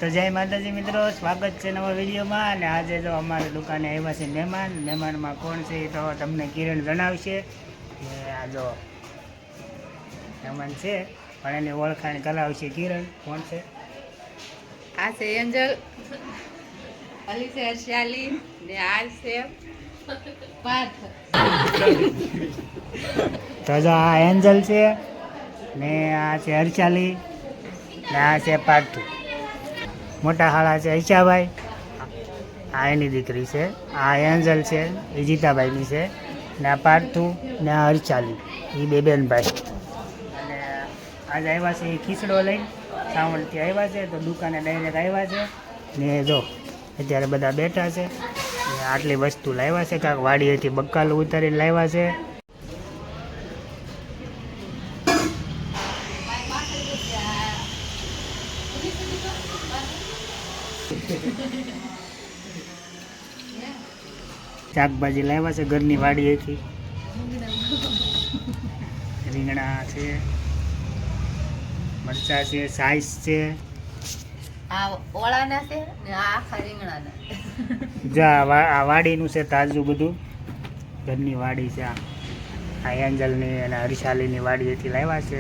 તો જય માતાજી મિત્રો, સ્વાગત છે નવા વિડીયોમાં. અને આજે તો અમારી દુકાને આવ્યા છે મહેમાનમાં કોણ છે એ તો તમને કિરણ જણાવશે. કે આ જો મહેમાન છે પણ એની ઓળખાણ કરાવશે કિરણ. કોણ છે? આ છે એન્જલ, અલી છે હર્ષાલી ને આ છે પાર્થ. તો જો આ એન્જલ છે ને આ છે હર્ષાલી ને આ છે પાર્થ. મોટા હાળા છે ઈશાભાઈ, આ એની દીકરી છે. આ એન્જલ છે એ જીતાભાઈની છે ને આ પાર્થુ ને આ હર્ષાલી એ બે બેનભાઈ. અને આજે આવ્યા છે એ ખીચડો લઈને સાવણથી આવ્યા છે તો દુકાને ડાયરેક્ટ આવ્યા છે ને જો અત્યારે બધા બેઠા છે ને આટલી વસ્તુ લાવ્યા છે. કાંક વાડીએથી બકાલું ઉતારીને લાવ્યા છે. શાકભાજી લાવ્યા છે ઘરની વાડીએથી. રીંગણા છે, મરચા છે, સાઈઝ છે. આ ઓળાના છે ને આ આખા રીંગણાના. જા આ વાડીનું છે તાજું બધું. ઘરની વાડી છે. આ એન્જલની અને હરિશાલીની વાડીએથી લાવ્યા છે.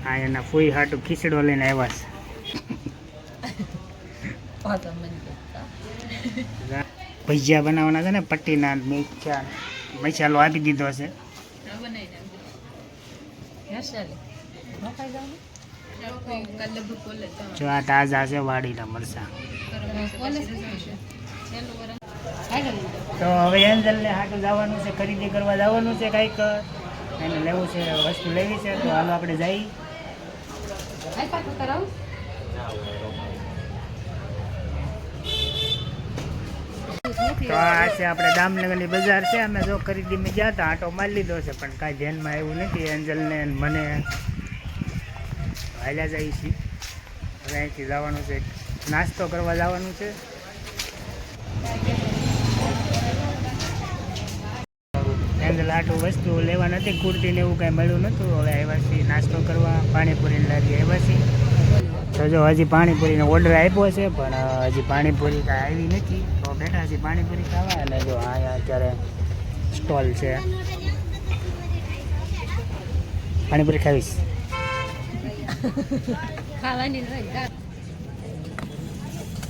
આ એના ફૂઈ હાટું ખીચડો લઈને આવ્યા છે. ભજીયા બનાવવાના છે ને પટ્ટીના મસાલો આપી દીધો છે. જો આ તાજા છે વાડીના મરચાં. તો હવે એન્જલને હાટું જવાનું છે, ખરીદી કરવા જવાનું છે. કંઈક એને લેવું છે, વસ્તુ લેવી છે. તો હાલો આપણે જઈએ. તો આ છે આપણે દામનગરની બજાર છે. અમે જો ખરીદી મેં ગયા હતા, આટો મારી લીધો છે પણ કાંઈ ધ્યાનમાં આવ્યું નથી. એન્જલને મને હાલ્યા જઈએ છીએ. હવે અહીંથી જવાનું છે, નાસ્તો કરવા જવાનું છે. એન્જલ આટલું વસ્તુ લેવા નથી, કુર્તી ને એવું કાંઈ મળ્યું નહોતું. હવે આવ્યા છીએ નાસ્તો કરવા. પાણીપુરીની લારી આવ્યા છીએ. તો જો હજી પાણીપુરીનો ઓર્ડર આપ્યો છે પણ હજી પાણીપુરી કાંઈ આવી નથી. તો બેઠા છીએ પાણીપુરી ખાવા. અને જો અહીંયા અત્યારે સ્ટોલ છે, પાણીપુરી ખાવીશ.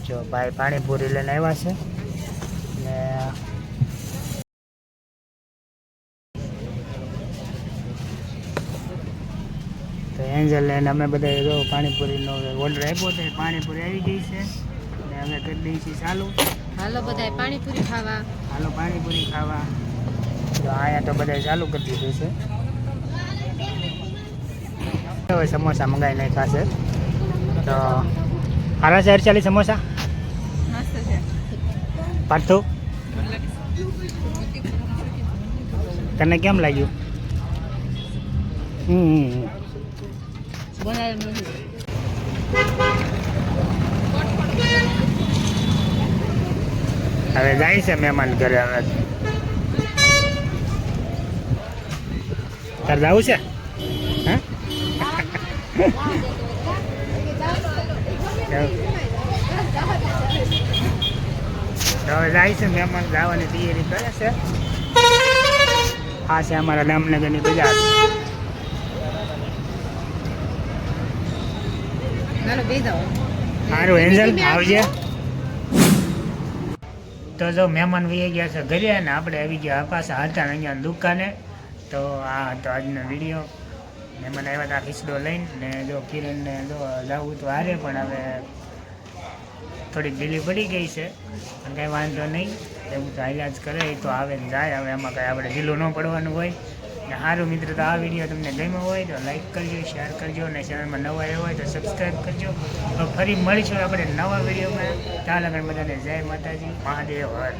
જો ભાઈ પાણીપુરી લઈને આવ્યા છે ને તો એન્જલ અને અમે બધા જો પાણીપુરીનો ઓર્ડર આપ્યો હતો. પાણીપુરી આવી ગઈ છે ને અમે કરી દઈએ છીએ ચાલુ. હાલો બધા પાણીપુરી ખાવા. હાલો પાણીપુરી ખાવા. તો અહીંયા તો બધા ચાલુ કરી દીધું છે. હવે સમોસા મંગાવી નાખ્યા છે. તો હારા છે હર્ષાલી સમોસા? પાર્થુ તને કેમ લાગ્યું? હવે જાય છે મહેમાન ઘરે. હવે તાર જવું છે? હા હવે જાય છે મહેમાન, જવાની તૈયારી કરે છે. આ છે અમારા દામનગરની બજાર. સારું એન્જલ આવજે. તો જો મહેમાન વહી ગયા છે ઘરે અને આપણે આવી ગયા પાછા હતા અહીંયા દુકાને. તો આ હતો આજનો વિડીયો. મહેમાન આવ્યા હતા ખીચડો લઈને ને જો કિરણને જો જવું તો હારે પણ હવે થોડીક ઢીલી પડી ગઈ છે પણ કાંઈ વાંધો નહીં. એવું તો હાલ્યા જ કરે, એ તો આવે ને જાય. હવે એમાં કાંઈ આપણે ઢીલું ન પડવાનું હોય. ને સારું મિત્ર, તો આ વિડીયો તમને ગમ્યો હોય તો લાઈક કરજો, શેર કરજો અને ચેનલમાં નવા આવ્યા હોય તો સબસ્ક્રાઈબ કરજો. તો ફરી મળીશું આપણે નવા વિડીયોમાં. ત્યાં લગન બધાને જય માતાજી, મહાદેવ હર.